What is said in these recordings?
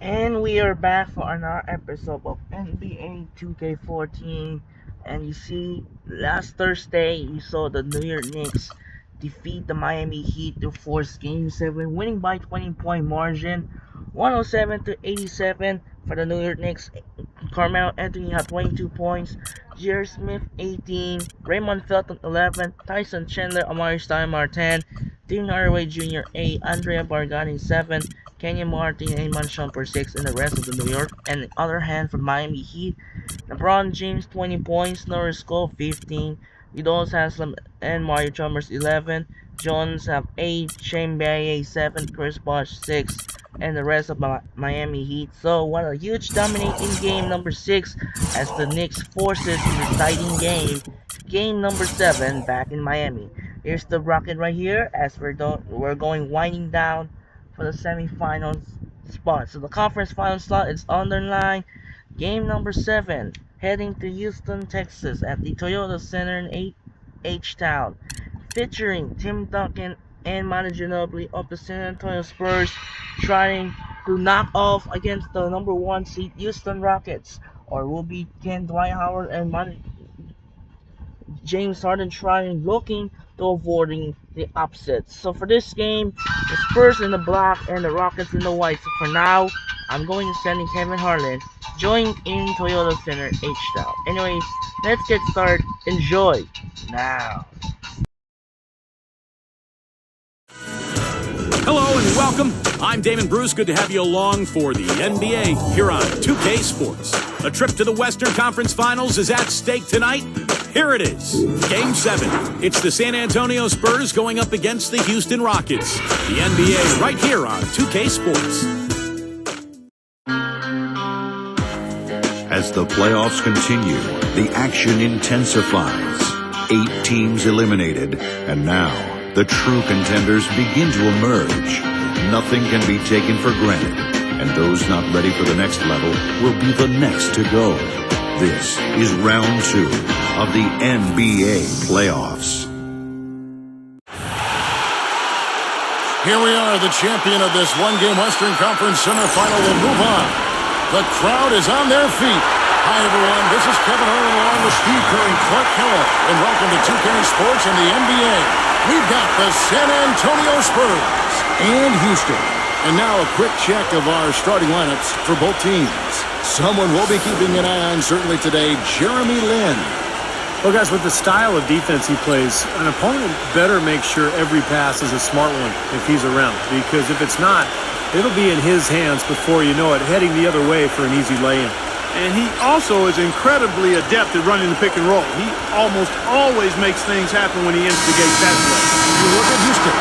And we are back for another episode of NBA 2K14. And you see, last Thursday, you saw the New York Knicks defeat the Miami Heat to force Game 7, winning by 20-point margin, 107-87 for the New York Knicks. Carmelo Anthony had 22 points, J.R. Smith 18, Raymond Felton 11, Tyson Chandler, Amari Stoudemire 10, Tim Hardaway Jr. 8, Andrea Bargnani 7, Kenyon Martin and Iman Shumpert 6, and the rest of the New York. And the other hand for Miami Heat, LeBron James 20 points, Norris Cole 15, Udonis Haslem and Mario Chalmers 11, Jones have 8, Shane Battier 7, Chris Bosh 6, and the rest of Miami Heat. So what a huge dominating game number 6 as the Knicks forces the deciding game number 7 back in Miami. Here's the bracket right here as we're going winding down for the semifinals spot. So the conference final slot is on the line. Game number 7, heading to Houston, Texas at the Toyota Center in H-Town, featuring Tim Duncan and Manu Ginobili of the San Antonio Spurs trying to knock off against the number 1 seed Houston Rockets, or will be Ken Dwight Howard and James Harden looking to avoiding the upsets. So for this game, the Spurs in the black and the Rockets in the white. So for now, I'm going to send in Kevin Harlan, join in Toyota Center H-Town. Anyways, let's get started. Enjoy now. Hello and welcome. I'm Damon Bruce. Good to have you along for the NBA here on 2K Sports. A trip to the Western Conference Finals is at stake tonight. Here it is, Game 7. It's the San Antonio Spurs going up against the Houston Rockets. The NBA right here on 2K Sports. As the playoffs continue, the action intensifies. 8 teams eliminated, and now the true contenders begin to emerge. Nothing can be taken for granted, and those not ready for the next level will be the next to go. This is round 2 of the NBA playoffs. Here we are, the champion of this one-game Western Conference semifinal will move on. The crowd is on their feet. Hi, everyone. This is Kevin Harlan along with Steve Kerr and Clark Kellogg, and welcome to 2K Sports and the NBA. We've got the San Antonio Spurs and Houston. And now a quick check of our starting lineups for both teams. Someone we'll be keeping an eye on certainly today, Jeremy Lin. Well, guys, with the style of defense he plays, an opponent better make sure every pass is a smart one if he's around. Because if it's not, it'll be in his hands before you know it, heading the other way for an easy lay-in. And he also is incredibly adept at running the pick and roll. He almost always makes things happen when he instigates that play. You look at Houston.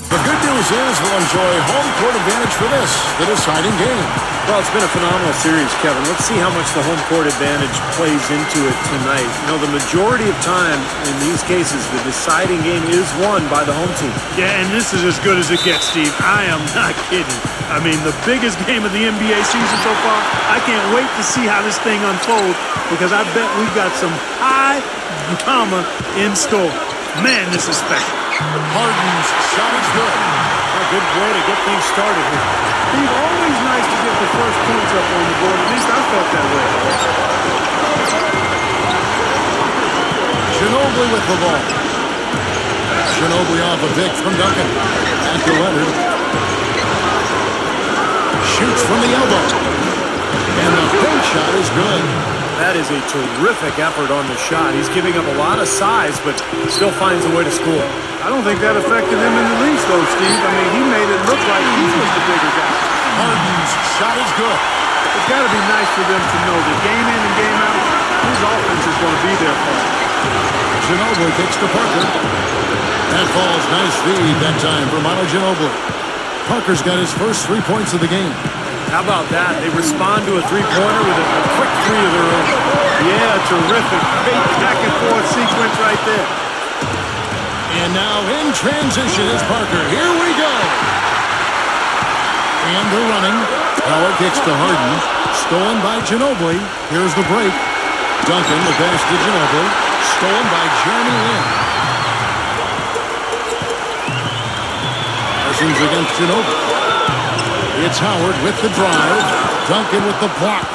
The good news is we'll enjoy home court advantage for this, the deciding game. Well, it's been a phenomenal series, Kevin. Let's see how much the home court advantage plays into it tonight. You know, the majority of time in these cases, the deciding game is won by the home team. Yeah, and this is as good as it gets, Steve. I am not kidding. I mean, the biggest game of the NBA season so far. I can't wait to see how this thing unfolds because I bet we've got some high drama in store. Man, this is special. Harden's shot is good. A good way to get things started here. Steve, always nice to get the first points up on the board. At least I felt that way. Ginobili with the ball. Ginobili off a pick from Duncan. Back to Leonard. Shoots from the elbow. And the bank shot is good. That is a terrific effort on the shot. He's giving up a lot of size, but still finds a way to score. I don't think that affected him in the least, though, Steve. I mean, he made it look like he was the bigger guy. Harden's shot is good. It's got to be nice for them to know that game in and game out, his offense is going to be there for him. Ginobili kicks to Parker. That falls nice lead that time for Manu Ginobili. Parker's got his first 3 points of the game. How about that? They respond to a three-pointer with a quick three of their own. Yeah, terrific. Great back-and-forth sequence right there. And now in transition is Parker. Here we go. And they're running. Howard kicks to Harden. Stolen by Ginobili. Here's the break. Duncan, the pass to Ginobili. Stolen by Jeremy Lin. A possessions against Ginobili. It's Howard with the drive. Duncan with the block.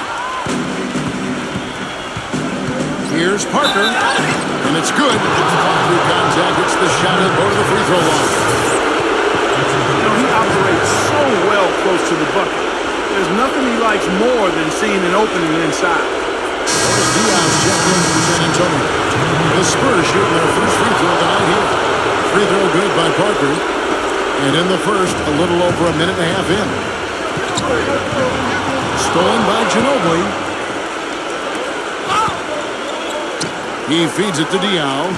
Here's Parker, and it's good. Through contact, it's the shot and go to the free throw line. You know, he operates so well close to the bucket. There's nothing he likes more than seeing an opening inside. Diaz checked in from San Antonio. The Spurs shooting their first free throw of the night here. Free throw good by Parker. And in the first, a little over a minute and a half in. Stolen by Ginobili. He feeds it to Diaw.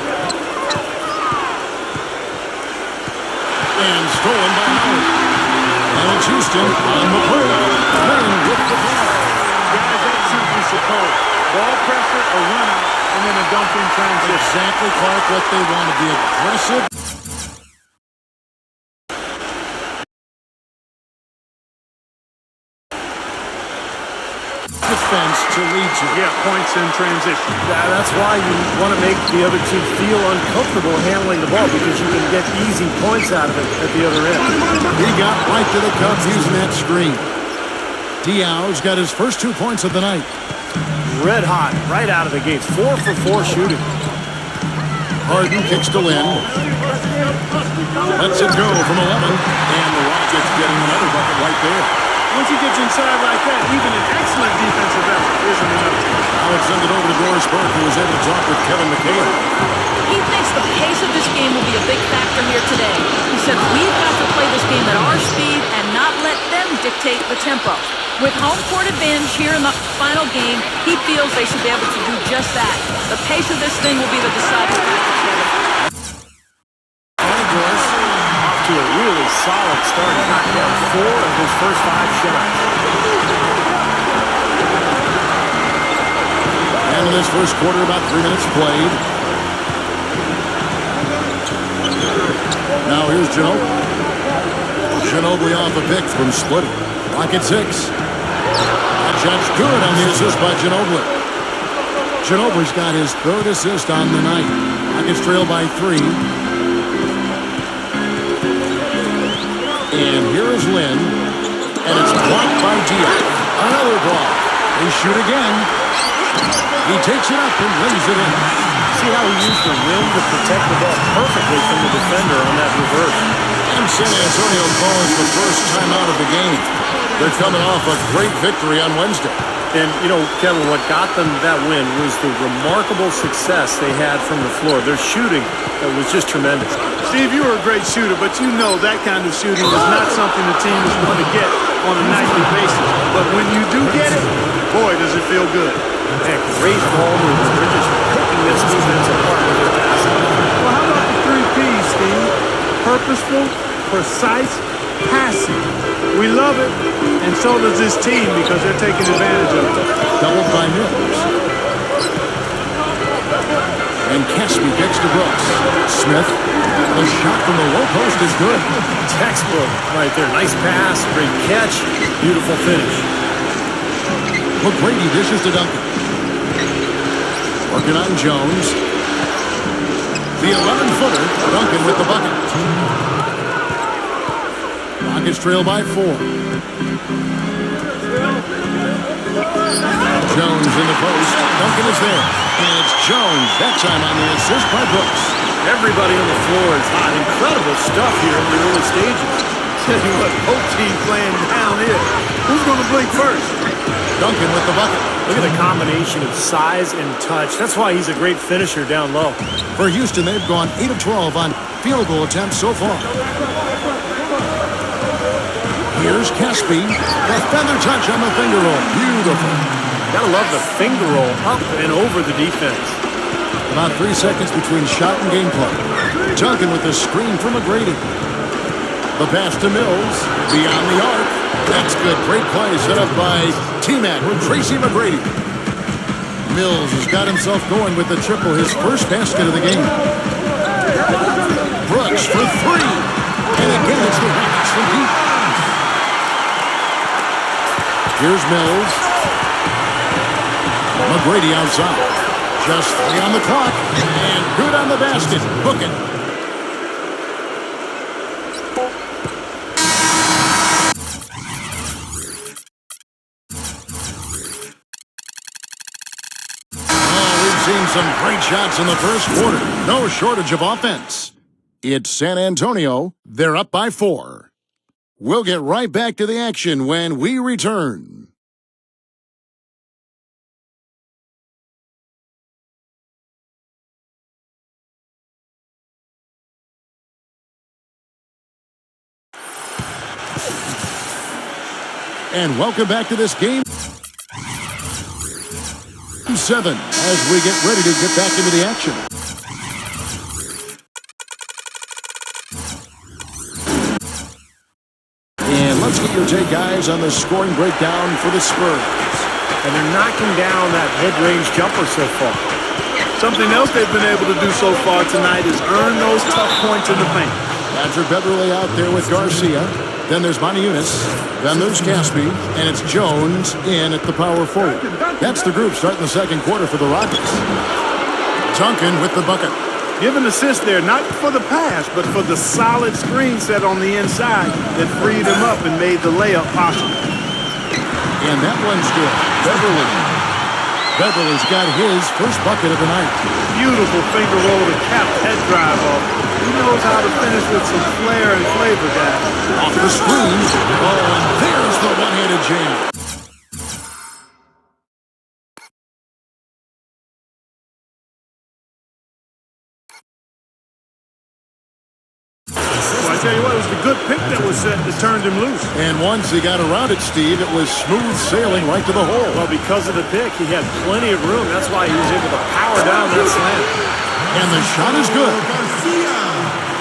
And stolen by Howard. And it's Houston on the play. Playing with the ball. Guys, that's something superb. Ball pressure, a run out, and then a dunk in transition. Exactly, Clark, what they want to be aggressive. Defense to lead you. Yeah, points in transition. That's why you want to make the other team feel uncomfortable handling the ball, because you can get easy points out of it at the other end. He got right to the cup using that screen. Diaw's got his first 2 points of the night. Red hot, right out of the gates. 4 for 4 shooting. Harden kicks to Lynn. Lets it go from 11. And the Rockets getting another bucket right there. Once he gets inside like that, even an excellent defensive effort isn't enough. Now it's sent it over to Doris Burke, who was able to talk with Kevin McHale. He thinks the pace of this game will be a big factor here today. He said, we've got to play this game at our speed and not let them dictate the tempo. With home court advantage here in the final game, he feels they should be able to do just that. The pace of this thing will be the deciding factor. Off to a really solid start. He knocked down 4 of his first 5 shots. And in this first quarter, about 3 minutes played. Now here's Ginobili. Ginobili off a pick from splitting. Lock at 6. That shot's good on the assist by Ginobili. Ginobili's got his 3rd assist on the night. Rockets trail by 3. And here is Lynn. And it's blocked by Diaz. Another block. They shoot again. He takes it up and lays it in. See how he used the rim to protect the ball perfectly from the defender on that reverse. And San Antonio calling the first time out of the game. They're coming off a great victory on Wednesday. And, you know, Kevin, what got them that win was the remarkable success they had from the floor. Their shooting was just tremendous. Steve, you were a great shooter, but you know that kind of shooting is not something the team is going to get on a nightly basis. But when you do get it, boy, does it feel good. Man, great ball movement. They're just picking this defense apart with their passing. Well, how about the 3 Ps, Steve? Purposeful, precise, passing. We love it, and so does this team because they're taking advantage of it. Doubled by Mills. And Caspi gets to Brooks. Smith. The shot from the low post is good. Textbook right there. Nice pass, great catch, beautiful finish. McGrady dishes to Duncan. Working on Jones. The 11-footer. Duncan with the bucket. Rockets trail by 4. Jones in the post. Duncan is there. And it's Jones, that time on the assist by Brooks. Everybody on the floor is hot. Incredible stuff here in the early stages. Tell you what, both teams playing down here. Who's going to blink first? Duncan with the bucket. Look at the combination of size and touch. That's why he's a great finisher down low. For Houston, they've gone 8 of 12 on field goal attempts so far. Here's Caspi. The feather touch on the finger roll. Beautiful. Gotta love the finger roll up and over the defense. About 3 seconds between shot and gameplay. Duncan with the screen from McGrady. The pass to Mills. Beyond the arc. That's good. Great play set up by T-Mac Tracy McGrady. Mills has got himself going with the triple, his first basket of the game. Brooks for 3. And again, it's the Rockets from deep. Here's Mills. McGrady outside. Just 3 on the clock. And good on the basket. Book it. seen some great shots in the first quarter. No shortage of offense. It's San Antonio. They're up by 4. We'll get right back to the action when we return. And welcome back to this game 7 as we get ready to get back into the action. And let's get your take, guys, on the scoring breakdown for the Spurs. And they're knocking down that mid-range jumper so far. Something else they've been able to do so far tonight is earn those tough points in the paint. Patrick Beverly out there with Garcia. Then there's Maniunas. Then there's Caspi. And it's Jones in at the power forward. That's the group starting the second quarter for the Rockets. Duncan with the bucket. Give an assist there, not for the pass, but for the solid screen set on the inside that freed him up and made the layup possible. And that one's good. Beverly's got his first bucket of the night. Beautiful finger roll to cap head drive off. He knows how to finish with some flair and flavor, guys. Off the screen. Oh, and there's the one-handed jam. Well, I tell you what, it was the good pick that was set that turned him loose. And once he got around it, Steve, it was smooth sailing right to the hole. Well, because of the pick, he had plenty of room. That's why he was able to power down that slam. And the shot is good.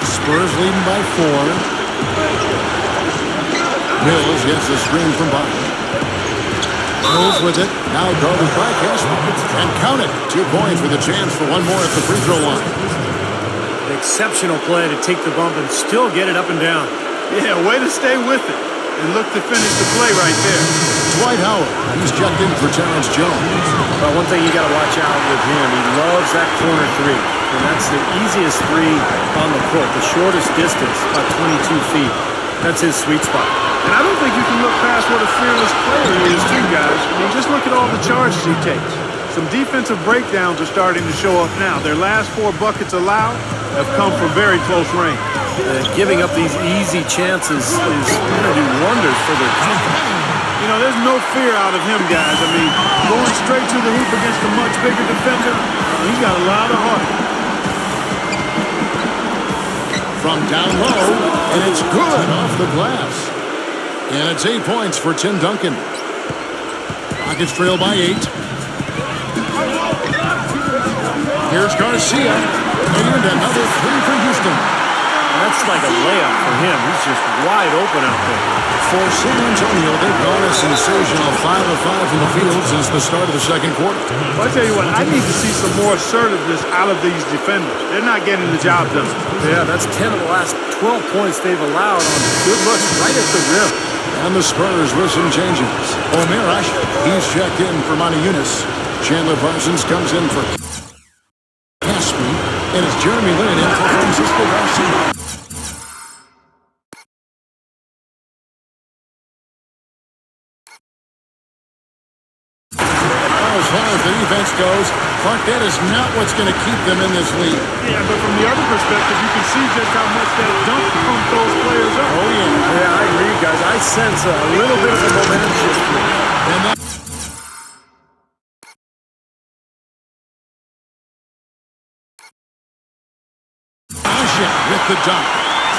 Spurs leading by 4. Mills gets the screen from Bobby. Mills with it. Now guarded by Cashman. And count it. 2 points with a chance for one more at the free throw line. An exceptional play to take the bump and still get it up and down. Yeah, way to stay with it and look to finish the play right there. Dwight Howard. He's checked in for Terrence Jones. Well, one thing you got to watch out with him, he loves that corner 3. And that's the easiest 3 on the court, the shortest distance, about 22 feet. That's his sweet spot. And I don't think you can look past what a fearless player he is, too, guys. I mean, just look at all the charges he takes. Some defensive breakdowns are starting to show up now. Their last 4 buckets allowed have come from very close range. Giving up these easy chances is going to do wonders for their confidence. You know, there's no fear out of him, guys. I mean, going straight to the hoop against a much bigger defender, he's got a lot of heart. From down low, and it's good off the glass. And it's 8 points for Tim Duncan. Rockets trail by 8. Here's Garcia. And another 3 for Houston. That's like a layup for him. He's just wide open out there. For San Antonio, they've gone a sensational 5 of 5 from the field since the start of the second quarter. Well, I tell you what, I need to see some more assertiveness out of these defenders. They're not getting the job done. Yeah, that's 10 of the last 12 points they've allowed on good looks right at the rim. And the Spurs with some changes. Omer Ashe, he's checked in for Maniunas. Chandler Parsons comes in for Caspi. And it's Jeremy Lin in for Francisco Garcia. As far as the defense goes, Clark, that is not what's going to keep them in this league. Yeah, but from the other perspective, you can see just how much that dunk pumped those players up. Oh, yeah. Yeah, I agree, guys. I sense a little bit of a momentum shift here. And that Ashe with the dunk.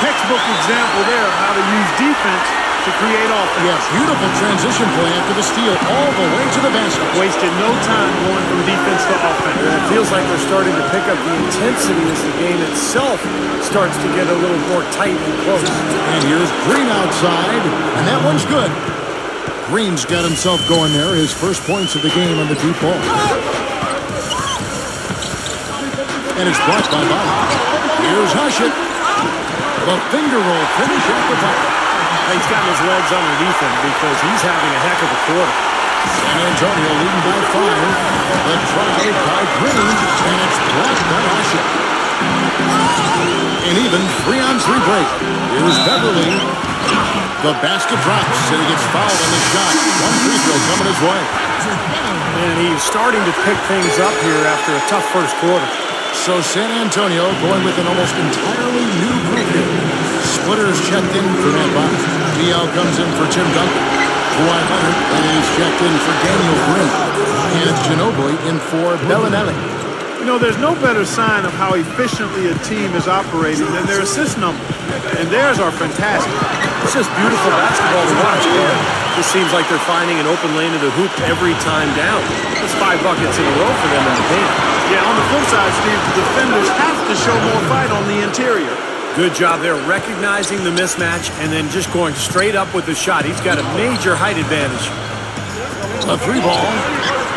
Textbook example there of how to use defense to create offense. Yes, beautiful transition play after the steal all the way to the basket. Wasted no time going from defense to offense. And it feels like they're starting to pick up the intensity as the game itself starts to get a little more tight and close. And here's Green outside, and that one's good. Green's got himself going there, his first points of the game on the deep ball. And it's blocked by Bobby. Here's Hushit. The finger roll finish at the top. He's got his legs underneath him because he's having a heck of a quarter. San Antonio leading by 5. The try by Green, and it's blocked by Hushit. An even 3-on-3 break. Here's Beverly. The basket drops, and he gets fouled on the shot. One free throw coming his way. And he's starting to pick things up here after a tough first quarter. So San Antonio going with an almost entirely new group here. Splitter's checked in for Matt Box. Dial comes in for Tim Duncan. Kawhi Leonard is checked in for Daniel Green. And Ginobili in for Bellinelli. You know, there's no better sign of how efficiently a team is operating than their assist numbers. And theirs are fantastic. It's just beautiful basketball to watch. This seems like they're finding an open lane to the hoop every time down. It's 5 buckets in a row for them in the paint. Yeah, on the flip side, Steve, the defenders have to show more fight on the interior. Good job there recognizing the mismatch and then just going straight up with the shot. He's got a major height advantage. A 3-ball.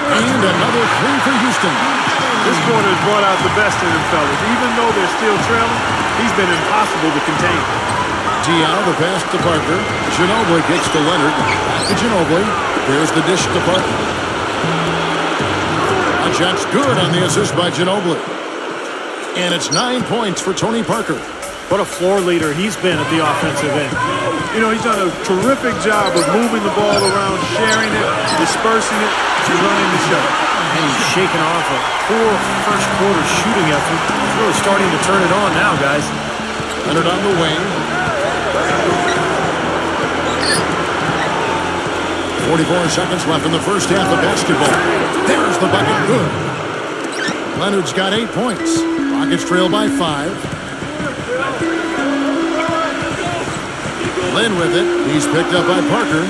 And another 3 for Houston. This quarter has brought out the best in him, fellas. Even though they're still trailing, he's been impossible to contain. Dial the pass to Parker. Ginobili gets to Leonard. Back to Ginobili. There's the dish to Parker. A shot's good on the assist by Ginobili. And it's 9 points for Tony Parker. What a floor leader he's been at the offensive end. You know, he's done a terrific job of moving the ball around, sharing it, dispersing it, and running the show. And he's shaking off a poor first quarter shooting effort. He's really starting to turn it on now, guys. Leonard on the wing. 44 seconds left in the first half of basketball. There's the bucket, good. Leonard's got 8 points. Rockets trail by 5. Lynn with it. He's picked up by Parker.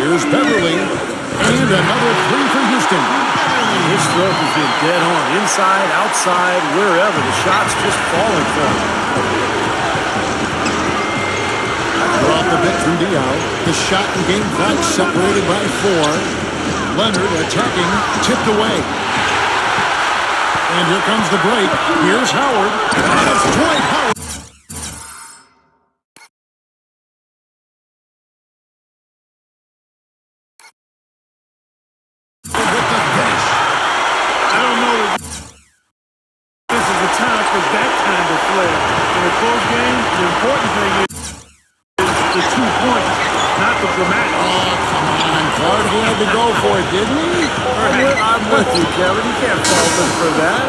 Here's Beverly. And another 3 for Houston. His stroke has been dead on. Inside, outside, wherever. The shot's just falling for him. Off the bit from Dial. The shot in game clock separated by 4. Leonard attacking, tipped away. And here comes the break. Here's Howard. It's Dwight Howard. With the finish. I don't know that this is the time for that kind of flair. In a close game, the important thing is the 2 points, not the dramatic. Oh, come on. Clark, he had to go for it, didn't he? I'm with you, Kevin. You can't fault him for that.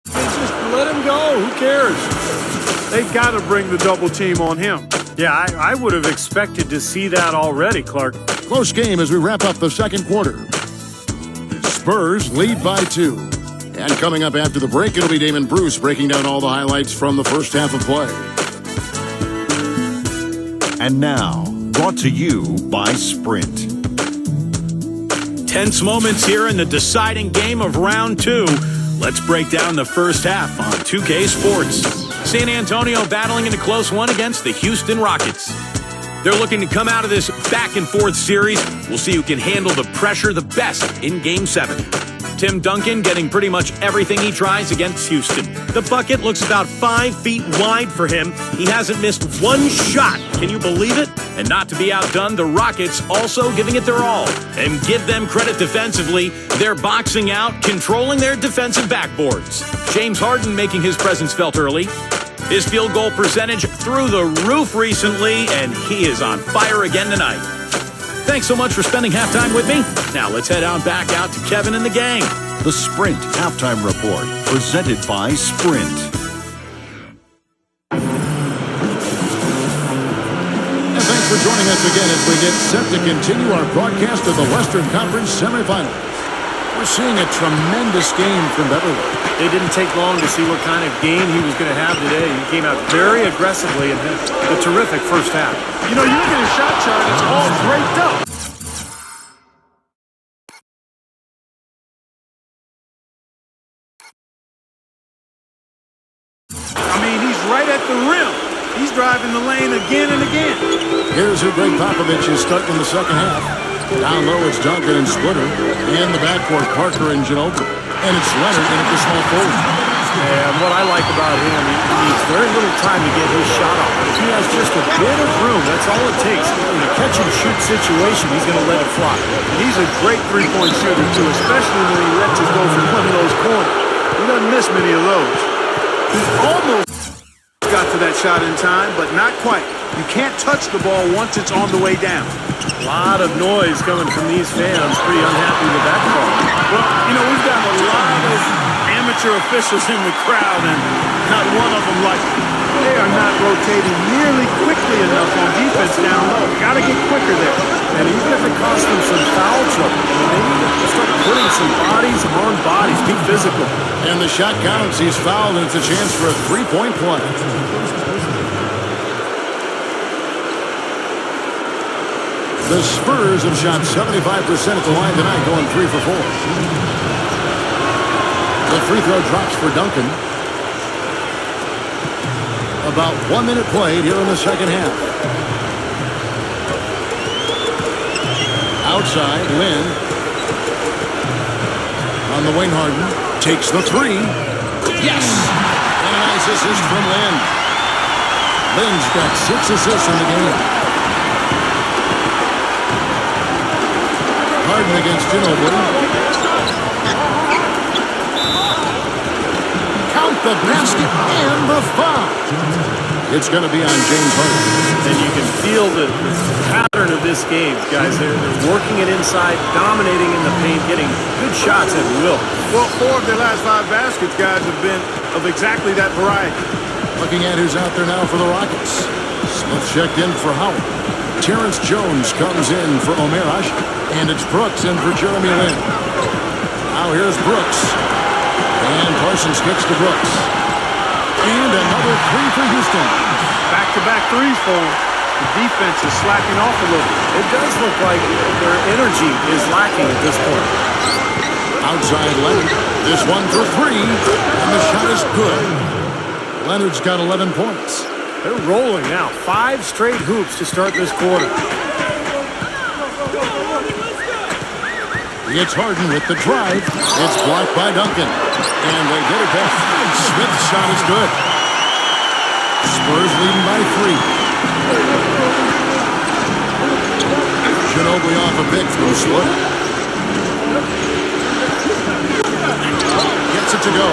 Just let him go. Who cares? They've got to bring the double team on him. Yeah, I would have expected to see that already, Clark. Close game as we wrap up the second quarter. Spurs lead by 2. And coming up after the break, it'll be Damon Bruce breaking down all the highlights from the first half of play. And now, brought to you by Sprint. Tense moments here in the deciding game of round 2. Let's break down the first half on 2K Sports. San Antonio battling in a close one against the Houston Rockets. They're looking to come out of this back-and-forth series. We'll see who can handle the pressure the best in Game 7. Tim Duncan getting pretty much everything he tries against Houston. The bucket looks about 5 feet wide for him. He hasn't missed one shot. Can you believe it? And not to be outdone, the Rockets also giving it their all. And give them credit defensively. They're boxing out, controlling their defensive backboards. James Harden making his presence felt early. His field goal percentage through the roof recently, and he is on fire again tonight. Thanks so much for spending halftime with me. Now let's head on back out to Kevin and the gang. The Sprint Halftime Report, presented by Sprint. And thanks for joining us again as we get set to continue our broadcast of the Western Conference semifinals. We're seeing a tremendous game from Beverly. It didn't take long to see what kind of game he was going to have today. He came out very aggressively and had a terrific first half. You know, you look at his shot chart, it's all draped up. I mean, he's right at the rim. He's driving the lane again and again. Here's who Greg Popovich is starting in the second half. Down low, it's Duncan and Splitter. In the backcourt, Parker and Ginobili. And it's Leonard in at the small forward. And what I like about him, he needs very little time to get his shot off. If he has just a bit of room, that's all it takes. In a catch-and-shoot situation, he's going to let it fly. And he's a great three-point shooter, too, especially when he lets it go from one of those corners. He doesn't miss many of those. He almost got to that shot in time, but not quite. You can't touch the ball once it's on the way down. A lot of noise coming from these fans. Pretty unhappy with that call. Well, you know, we've got a lot of amateur officials in the crowd, and not one of them like it. They are not rotating nearly quickly enough on defense down low. Got to get quicker there. And even if it costs them some foul trouble, they need to start putting some bodies on bodies, be physical. And the shot counts. He's fouled, and it's a chance for a three-point play. The Spurs have shot 75% at the line tonight, going 3 for 4. The free throw drops for Duncan. About 1 minute played here in the second half. Outside, Lynn. On the wing, Harden. Takes the three. Yes! And a nice assist from Lynn. Lynn's got 6 assists in the game. Harden against Ginobili. Count the basket and the foul. It's going to be on James Harden. And you can feel the pattern of this game, guys. They're working it inside, dominating in the paint, getting good shots at will. Well, 4 of their last 5 baskets, guys, have been of exactly that variety. Looking at who's out there now for the Rockets. Smith checked in for Howard. Terrence Jones comes in for Omer Ashe. And it's Brooks in for Jeremy Lin. Now here's Brooks. And Parsons kicks to Brooks. And another three for Houston. Back-to-back threes for them. The defense is slacking off a little. It does look like their energy is lacking at this point. Outside Leonard. This one for 3. And the shot is good. Leonard's got 11 points. They're rolling now. 5 straight hoops to start this quarter. It's Harden with the drive. It's blocked by Duncan. And they get it back. Smith's shot is good. Spurs leading by 3. Ginobili off a pick from Slut. Gets it to go.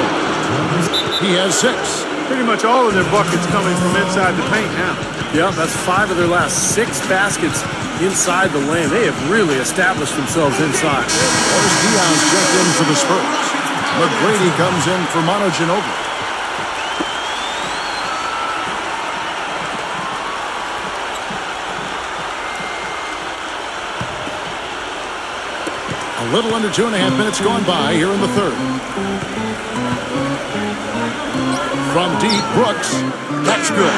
He has 6. Pretty much all of their buckets coming from inside the paint now. Yeah, that's 5 of their last 6 baskets inside the lane. They have really established themselves inside. Boris Diaz checked in for the Spurs. McGrady comes in for Manu Ginobili. A little under 2.5 minutes gone by here in the third. From deep, Brooks. That's good.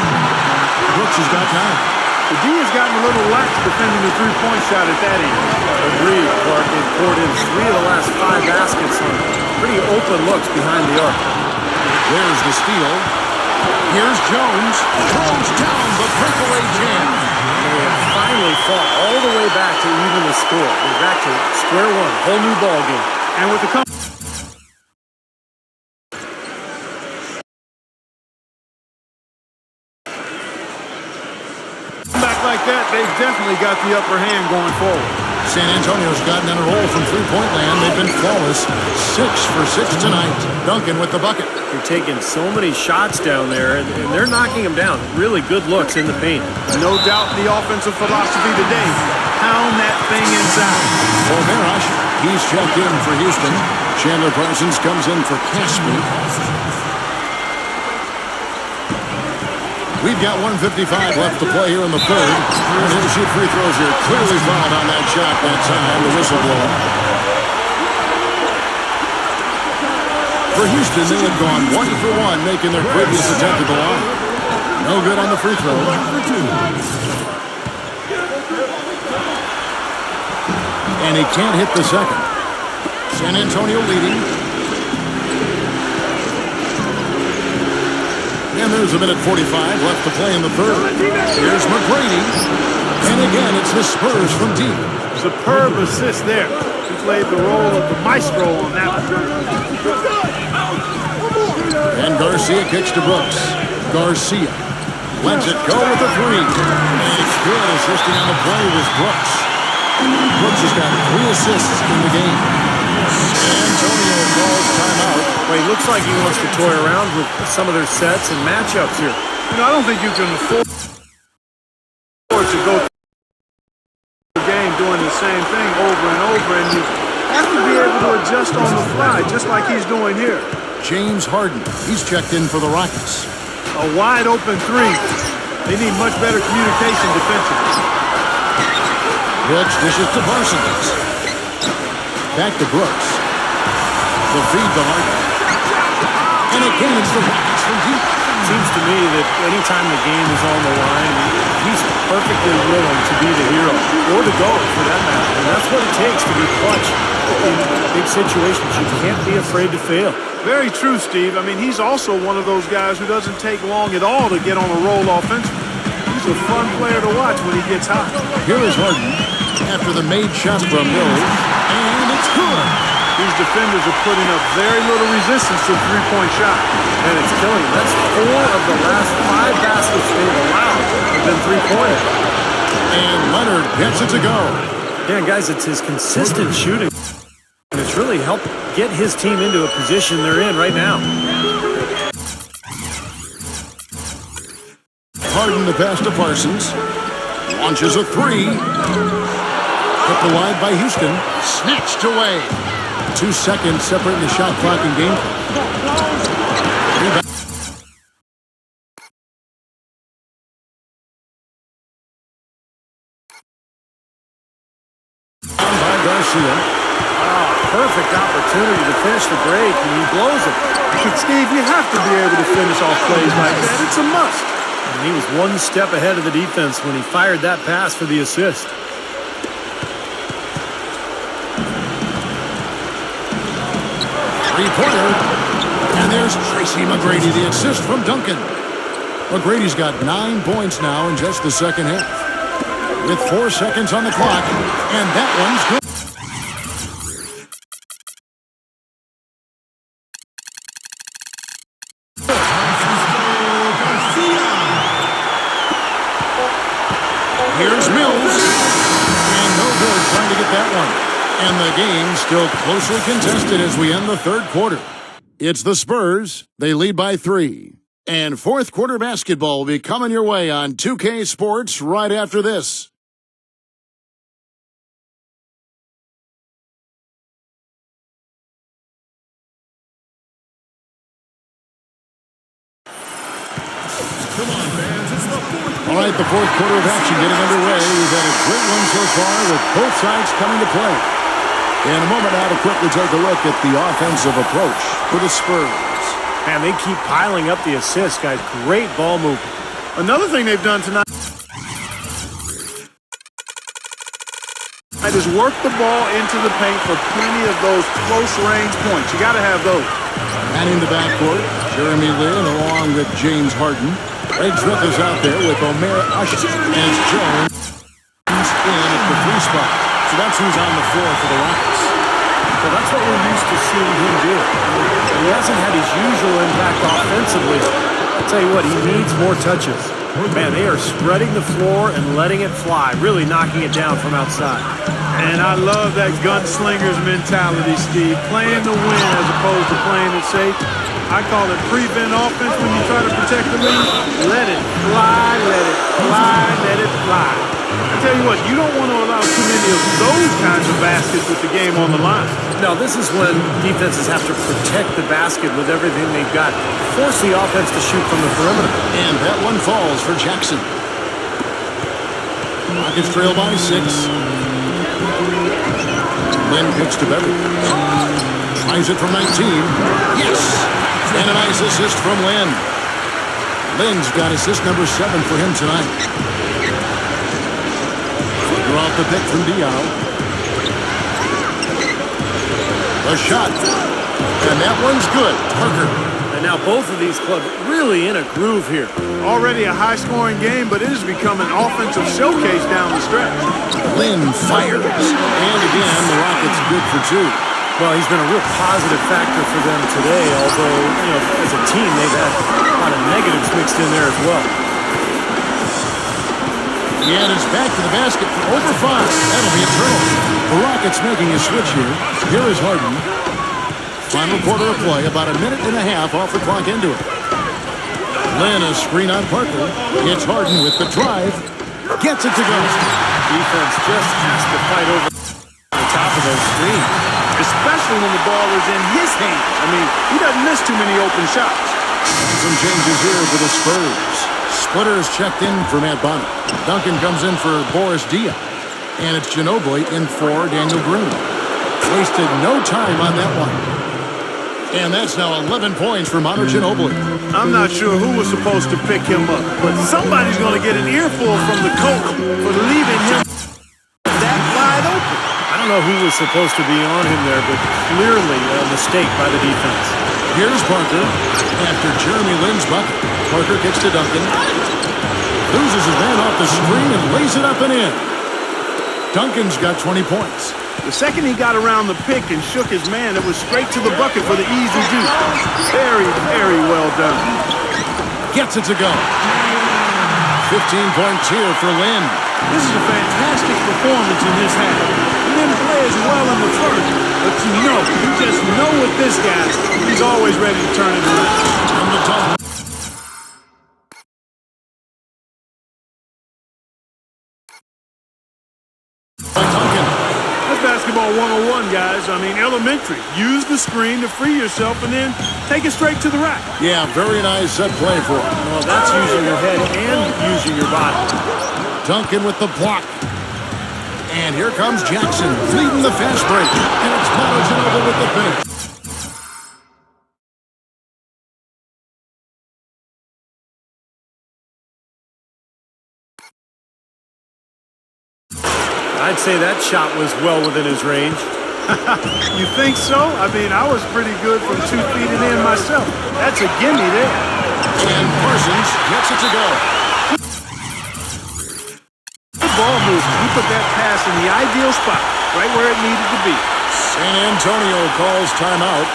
Brooks has got 9. The D has gotten a little lax defending the three-point shot at that end. Agreed, Clark. They've poured in 3 of the last 5 baskets on pretty open looks behind the arc. There's the steal. Here's Jones. Throws down the breakaway jam. They have finally fought all the way back to even the score. They're back to square one. Whole new ball game. And with the like that, they've definitely got the upper hand going forward. San Antonio's gotten on a roll from three-point land. They've been flawless. 6 for 6 tonight. Duncan with the bucket. They're taking so many shots down there, and they're knocking them down. Really good looks in the paint. No doubt the offensive philosophy today. Pound that thing inside. Omer Ashe, he's checked in for Houston. Chandler Parsons comes in for Casper. We've got 1:55 left to play here in the third. And he'll shoot free throws here. Clearly fouled on that shot that time. The whistle blown. For Houston, they have gone 1 for 1, making their previous attempt at the line. No good on the free throw. And he can't hit the second. San Antonio leading. And there's a minute 45 left to play in the third. Here's McGrady. And again, it's the Spurs from deep. Superb assist there. He played the role of the maestro on that one. And Garcia kicks to Brooks. Garcia lets it go with a three. And it's good. Assisting on the play was Brooks. Brooks has got 3 assists in the game. Antonio calls timeout. Well, he looks like he wants to toy around with some of their sets and matchups here. You know, I don't think you can afford to go through the game doing the same thing over and over, and you have to be able to adjust on the fly, just like he's doing here. James Harden, he's checked in for the Rockets. A wide open three. They need much better communication defensively. Brooks dishes to Parsons. Back to Brooks. The feed to Harden. And again, it's the Rockets from deep. Seems to me that anytime the game is on the line, he's perfectly willing to be the hero, or the GOAT for that matter. And that's what it takes to be clutch in big situations. You can't be afraid to fail. Very true, Steve. I mean, he's also one of those guys who doesn't take long at all to get on a roll offensively. He's a fun player to watch when he gets hot. Here is Harden after the made shot from Mills, and it's good. These defenders are putting up very little resistance to the three-point shot. And it's killing them. That's 4 of the last 5 baskets they've allowed have been three-pointers. And Leonard gets it to go. Yeah, guys, it's his consistent shooting. And it's really helped get his team into a position they're in right now. Harden the pass to Parsons. Launches a three. Kept alive by Houston. Snatched away. 2 seconds separating the shot clock and game clock. By Garcia. Perfect opportunity to finish the break, and he blows it. Steve, you have to be able to finish off plays like that. It's a must. And he was 1 step ahead of the defense when he fired that pass for the assist. Three-pointer. And there's Tracy McGrady, the assist from Duncan. McGrady's got 9 points now in just the second half. With 4 seconds on the clock, and that one's good. Here's Mills. And no good trying to get that one. And the game still closely contested as we end the third quarter. It's the Spurs. They lead by 3. And fourth quarter basketball will be coming your way on 2K Sports right after this. All right, the fourth quarter of action getting underway. We've had a great one so far with both sides coming to play. In a moment now to quickly take a look at the offensive approach for the Spurs. Man, they keep piling up the assists, guys. Great ball movement. Another thing they've done tonight is work the ball into the paint for plenty of those close-range points. You got to have those. Manning the backcourt, Jeremy Lin along with James Harden. Greg Smith is out there with Omer Usher and Jones in at the 3 spot. So that's who's on the floor for the Rockets. Well, that's what we're used to seeing him do. He hasn't had his usual impact offensively. I'll tell you what, he needs more touches. Man, they are spreading the floor and letting it fly, really knocking it down from outside. And I love that gunslinger's mentality, Steve. Playing to win as opposed to playing it safe. I call it prevent offense when you try to protect the lead. Let it fly, let it fly, let it fly. I tell you what, you don't want to allow too many of those kinds of baskets with the game on the line. Now, this is when defenses have to protect the basket with everything they've got. Force the offense to shoot from the perimeter. And that one falls for Jackson. Rockets trail by 6. Lynn pitch to Beverly. Tries it from 19. Yes! And a nice assist from Lynn. Lynn's got assist number 7 for him tonight. Flicker off the pick from Diallo. A shot. And that one's good. Parker. And now both of these clubs really in a groove here. Already a high-scoring game, but it has become an offensive showcase down the stretch. Lynn fires. And again, the Rockets good for 2. Well, he's been a real positive factor for them today, although, as a team, they've had a lot of negatives mixed in there as well. And it's back to the basket for over 5. That'll be a turnover. The Rockets making a switch here. Here is Harden. Final quarter of play, about a minute and a half off the clock into it. Lynn, a screen on Parker. It's Harden with the drive. Gets it to go. Defense just has to fight over the top of those screens, especially when the ball is in his hands. I mean, he doesn't miss too many open shots. Some changes here for the Spurs. Splitter is checked in for Matt Bonner. Duncan comes in for Boris Diaw. And it's Ginobili in for Daniel Green. Wasted no time on that one. And that's now 11 points for Manu Ginobili. I'm not sure who was supposed to pick him up, but somebody's going to get an earful from the coach for leaving him that wide open. I don't know who was supposed to be on him there, but clearly a mistake by the defense. Here's Parker after Jeremy Lin's bucket. Parker kicks to Duncan. Loses his man off the screen and lays it up and in. Duncan's got 20 points. The second he got around the pick and shook his man, it was straight to the bucket for the easy juice. Very, very well done. Gets it to go. 15-point cheer for Lin. This is a fantastic performance in this half. He didn't play as well in the first, but you just know with this guy, he's always ready to turn it around. From the top. Basketball 101, guys. I mean, elementary. Use the screen to free yourself and then take it straight to the rack. Yeah, very nice set play for him. Well, that's using your head and using your body. Duncan with the block. And here comes Jackson leading the fast break. And it's Manu Ginobili with the finish. I'd say that shot was well within his range. You think so? I mean, I was pretty good from 2 feet and in myself. That's a gimme there. And Parsons gets it to go. Good ball movement. He put that pass in the ideal spot, right where it needed to be. San Antonio calls timeout.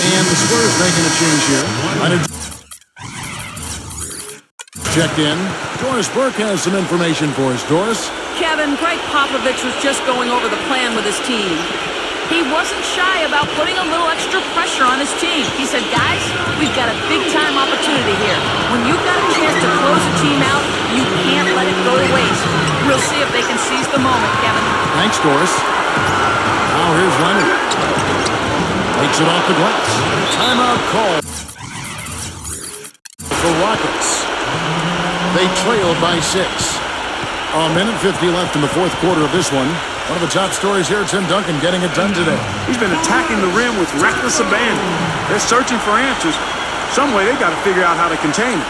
And the Spurs making a change here. Checked in. Doris Burke has some information for us. Doris? Kevin, Greg Popovich was just going over the plan with his team. He wasn't shy about putting a little extra pressure on his team. He said, guys, we've got a big-time opportunity here. When you've got a chance to close a team out, you can't let it go to waste. We'll see if they can seize the moment, Kevin. Thanks, Doris. Now here's Leonard. Takes it off the glass. Timeout call for Rockets. They trailed by 6. A minute 50 left in the fourth quarter of this one. One of the top stories here, Tim Duncan getting it done today. He's been attacking the rim with reckless abandon. They're searching for answers. Some way they got to figure out how to contain it.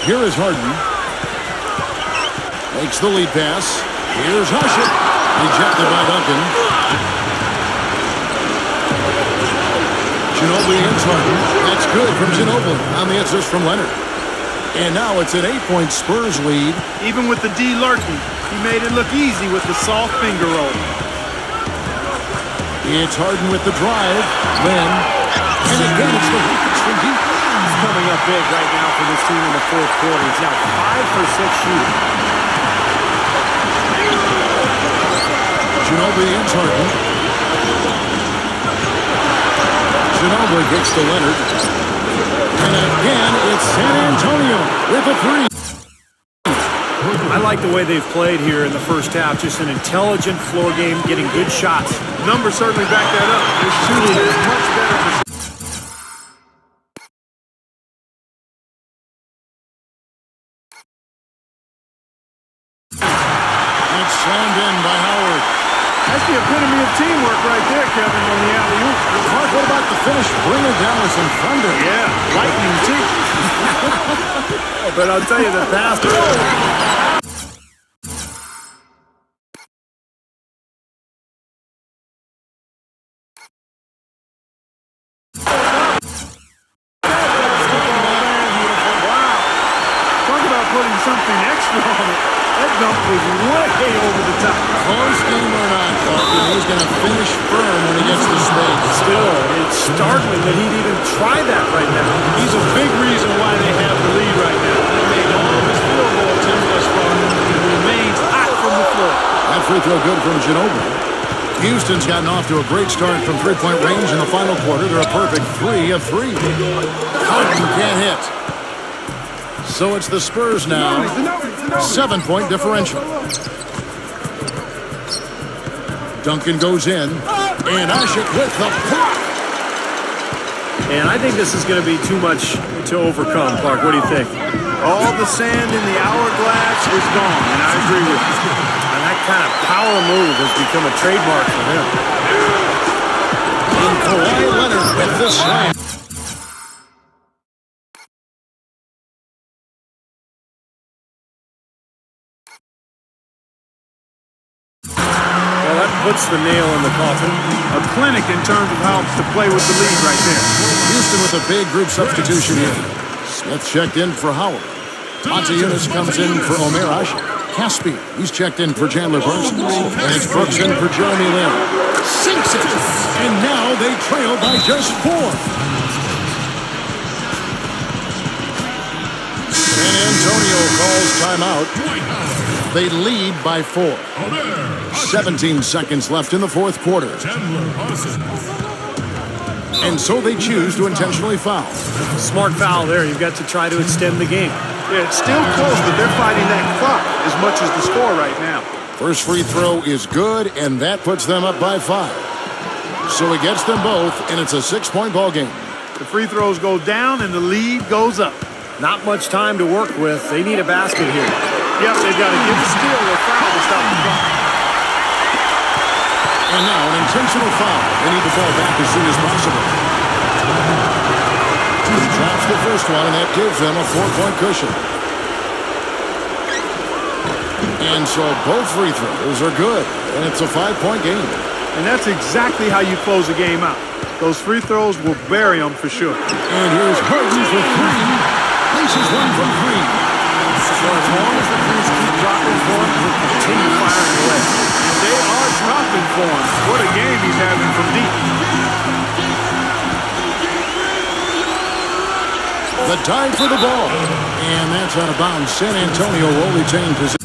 Here is Harden. Makes the lead pass. Here's Hushit. Rejected by Duncan. Ginobili and Tartan. That's good from Ginobili on the assist from Leonard. And now it's an 8-point Spurs lead. Even with the D lurking, he made it look easy with the soft finger roll. It's Harden with the drive. Then, and again, it's the Lakers from deep. He's coming up big right now for this team in the fourth quarter. He's now 5 for 6 shooting. Ginobili and Tartan. Ginobili gets to Leonard. And again, it's San Antonio with a three. I like the way they've played here in the first half. Just an intelligent floor game, getting good shots. Numbers certainly back that up. They're shooting much better. It's slammed in by Howard. That's the epitome of teamwork right there, Kevin, on the alley-oop. Mark, what about the finish? Bring it down with some thunder. Yeah, lightning too. But I'll tell you, the pass. Talk about putting something extra on it. That dunk was way over the top. Close game or not, Clark, he's going to finish firm when he gets to space. Still, it's startling that he'd even try that right now. He's a big reason why they have the lead right now. He made all of his field goal attempts thus far. He remains hot from the floor. That free throw good from Ginobili. Houston's gotten off to a great start from three-point range in the final quarter. They're a perfect 3 of 3. Harden can't hit. So it's the Spurs now. 7-point differential. Duncan goes in. And Ashik with the block. And I think this is going to be too much to overcome, Clark. What do you think? All the sand in the hourglass is gone, and I agree with you. And that kind of power move has become a trademark for him. And Kawhi Leonard with the slam. Well, that puts the nail in the coffin. A clinic in terms of how to play with the lead right there. Houston with a big group substitution here. Smith checked in for Howard. Montezumas comes in for Omer Ashik. Caspi, he's checked in for Chandler Parsons. And it's Brooks in for Jeremy Lin. Sinks it! And now they trail by just 4. San Antonio calls timeout. They lead by 4. 17 seconds left in the fourth quarter. And so they choose to intentionally foul. Smart foul there. You've got to try to extend the game. Yeah, it's still close, but they're fighting that clock as much as the score right now. First free throw is good, and that puts them up by 5. So he gets them both, and it's a 6-point ball game. The free throws go down, and the lead goes up. Not much time to work with. They need a basket here. Yep, they've got to get a steal or foul to stop the clock. And now an intentional foul. They need the ball back as soon as possible. He drops the first one, and that gives them a 4-point cushion. And so both free throws are good, and it's a 5-point game. And that's exactly how you close a game out. Those free throws will bury them for sure. And here's Harden for 3. Places one from 3. So as long as the crews keep dropping for him, he'll continue firing away. And they are dropping for him. What a game he's having from deep. The dive for the ball. And that's out of bounds. San Antonio will retain possession.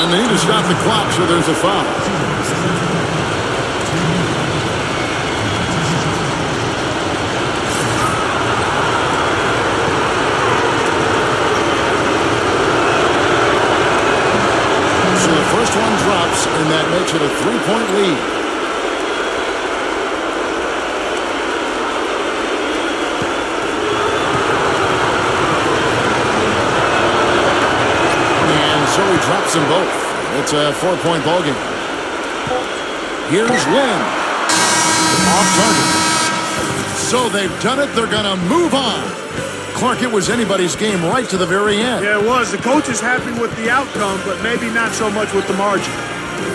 And they need to stop the clock, so there's a foul. So the first one drops, and that makes it a 3-point lead. So he drops them both. It's a 4-point ball game. Here's Lin. Off target. So they've done it. They're going to move on. Clark, it was anybody's game right to the very end. Yeah, it was. The coach is happy with the outcome, but maybe not so much with the margin.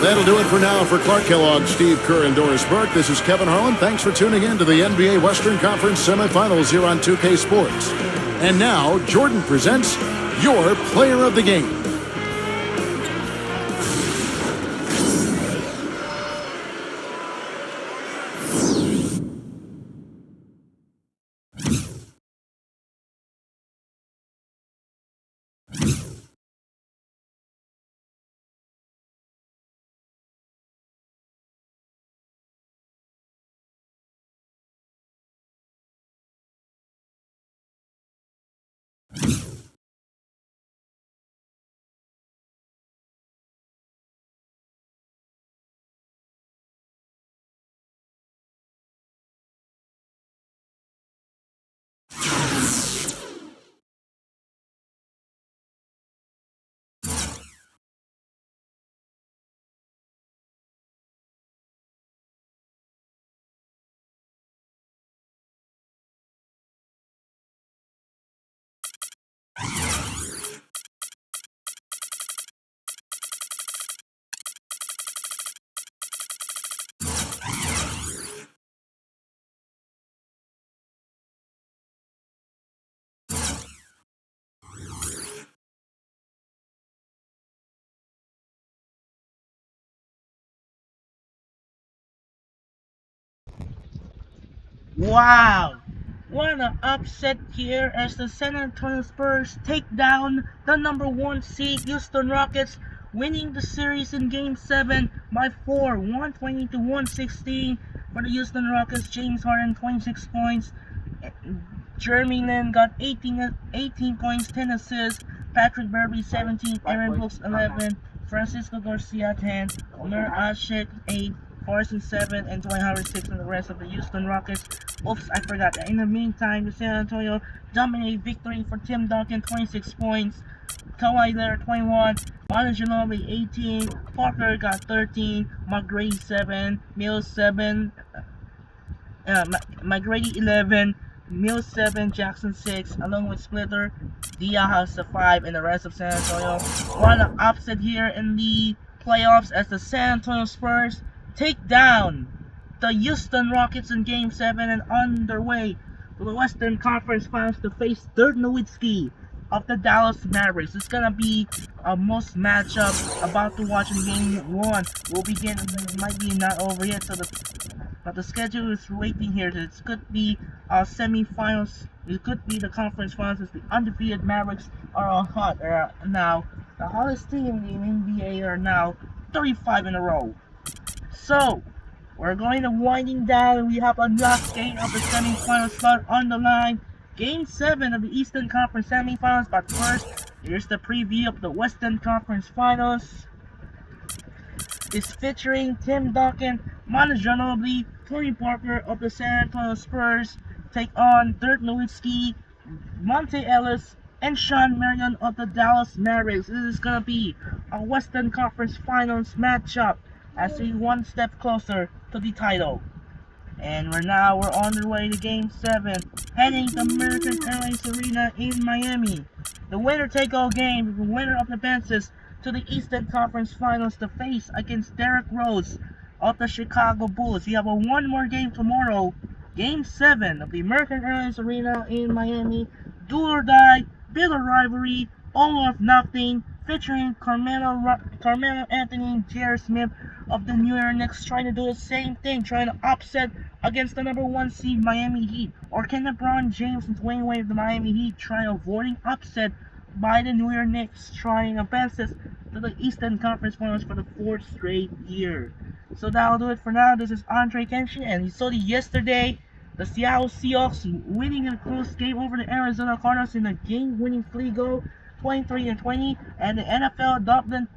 That'll do it for now. For Clark Kellogg, Steve Kerr, and Doris Burke, this is Kevin Harlan. Thanks for tuning in to the NBA Western Conference semifinals here on 2K Sports. And now, Jordan presents your player of the game. Wow! What an upset here as the San Antonio Spurs take down the number 1 seed Houston Rockets, winning the series in Game 7 by 4, 120 to 116 for the Houston Rockets. James Harden 26 points, Jeremy Lin got 18 points, 10 assists, Patrick Beverley 17, Aaron Brooks 11, Francisco Garcia 10, Omer Ashik 8, Carson 7, and Dwight Howard 6 and the rest of the Houston Rockets. Oops, I forgot. In the meantime, the San Antonio dominate victory for Tim Duncan, 26 points, Kawhi Leonard 21, Manu Ginobili 18, Parker got 13, McGrady 7, Mills 7, McGrady 11, Mills 7, Jackson 6, along with Splitter, Dia has a 5, and the rest of San Antonio. What an upset here in the playoffs as the San Antonio Spurs take down the Houston Rockets in Game 7 and on their way to the Western Conference Finals to face Dirk Nowitzki of the Dallas Mavericks. It's gonna be a most matchup about to watch in Game 1. Will begin, it might be not over yet, so but the schedule is waiting here. It could be semi-finals. It could be the conference finals as the undefeated Mavericks are on hot now. The hottest team in the NBA are now 35 in a row. So, we're going to winding down. We have a last game of the semi-final slot on the line. Game 7 of the Eastern Conference semi-finals. But first, here's the preview of the Western Conference Finals. It's featuring Tim Duncan, Manu Ginobili, Tony Parker of the San Antonio Spurs take on Dirk Nowitzki, Monte Ellis, and Sean Marion of the Dallas Mavericks. This is gonna be a Western Conference Finals matchup as we one step closer to the title. And we're on our way to Game 7, heading to American Airlines Arena in Miami. The winner take all game, the winner of the advances to the Eastern Conference Finals to face against Derrick Rose of the Chicago Bulls. We have one more game tomorrow, Game 7 of the American Airlines Arena in Miami. Do or die, bitter rivalry, all or nothing, featuring Carmelo Anthony and J.R. Smith of the New York Knicks trying to do the same thing, trying to upset against the number 1 seed Miami Heat. Or can LeBron James and Dwayne Wade of the Miami Heat try avoiding upset by the New York Knicks, trying advances to the Eastern Conference Finals for the 4th straight year. So that'll do it for now. This is Andre Kenshin, and you saw yesterday the Seattle Seahawks winning in a close game over the Arizona Cardinals in a game-winning field goal, 23-20, and the NFL Dublin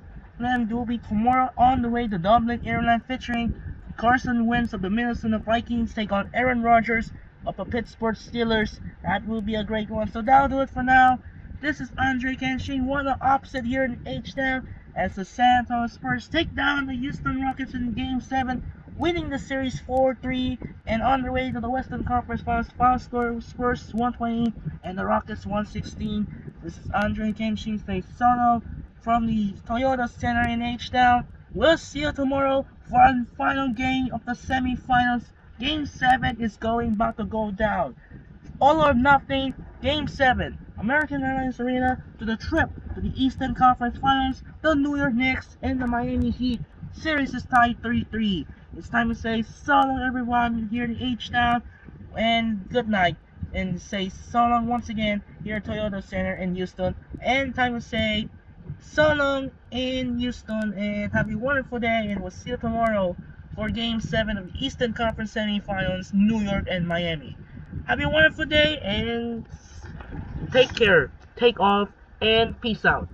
will be tomorrow on the way to Dublin, Ireland, featuring Carson Wentz of the Minnesota Vikings take on Aaron Rodgers of the Pittsburgh Steelers. That will be a great one. So that'll do it for now. This is Andre Kenshin. What an upset here in H-Town as the San Antonio Spurs take down the Houston Rockets in Game 7, winning the series 4-3, and on their way to the Western Conference Finals. Final score: Spurs 120 and the Rockets 116. This is Andre Kenshin Face Sono from the Toyota Center in H-Town. We'll see you tomorrow for the final game of the semifinals. Game 7 is about to go down. All or nothing, Game 7. American Airlines Arena to the trip to the Eastern Conference Finals. The New York Knicks and the Miami Heat. Series is tied 3-3. It's time to say so long, everyone, here in H-Town, and good night. And say so long once again here at Toyota Center in Houston. And time to say so long in Houston, and have a wonderful day, and we'll see you tomorrow for Game 7 of the Eastern Conference Semifinals, New York and Miami. Have a wonderful day, and take care, take off, and peace out.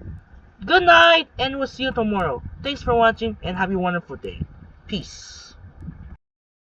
Good night, and we'll see you tomorrow. Thanks for watching, and have a wonderful day. Peace.